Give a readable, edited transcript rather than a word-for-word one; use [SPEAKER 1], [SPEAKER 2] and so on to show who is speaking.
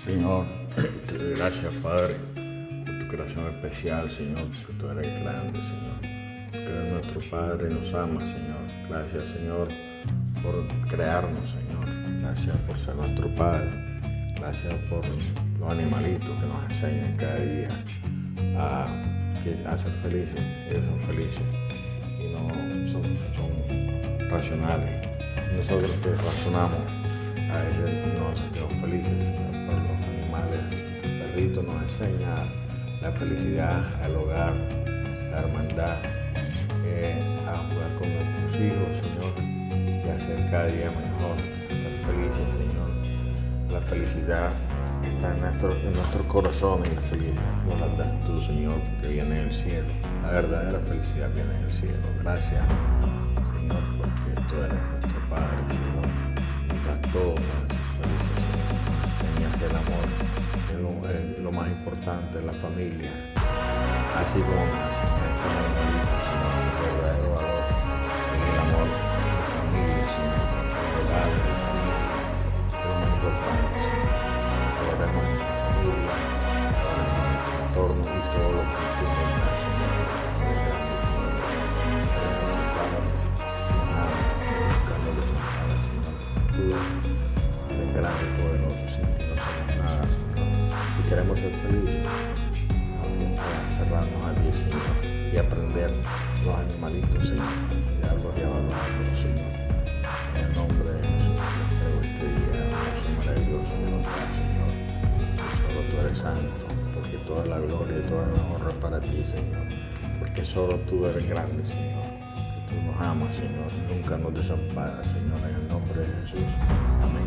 [SPEAKER 1] Señor, te doy gracias, Padre, por tu creación especial, Señor, que tú eres grande, Señor. Que eres nuestro Padre y nos ama, Señor. Gracias, Señor, por crearnos, Señor. Gracias por ser nuestro Padre. Gracias por los animalitos que nos enseñan cada día a ser felices. Ellos son felices y no son racionales. Nosotros que razonamos a veces no nos sentimos felices, Señor, pero los animales, el perrito nos enseña la felicidad, el hogar, la hermandad, a jugar con nuestros hijos, Señor, y hacer cada día mejor, estar felices, Señor. La felicidad está en nuestro corazón y la felicidad nos la das tú, Señor, porque viene del cielo. La verdadera felicidad viene del cielo. Gracias, Señor, porque tú eres nuestro Padre, Señor. Nos das todo para ser felices, Señor. Enseñas el amor, lo más importante, la familia. Así como me enseñaste el hermanito, Señor, el verdadero valor es el amor de familia, Señor. El hogar de la familia es lo más importante, Señor. Valoremos nuestra familia, valoremos nuestro entorno y todo lo que tú nos das, Señor. Eres grande, Señor. Eres un Padre que nos ama, buscando que se nos haga, Señor. Tú eres grande y poderoso, sin ti no somos nada, Señor. Y queremos ser felices. Aferrarnos a ti, Señor, y aprender los animalitos, Señor, cuidarlos y valorarlos, Señor. En el nombre de Jesús, entrego este día hermoso y maravilloso que nos da, Señor. Solo tú eres santo, porque toda la gloria y toda la honra es para ti, Señor. Porque solo tú eres grande, Señor. Que tú nos amas, Señor, y nunca nos desamparas, Señor, en el nombre de Jesús. Amén.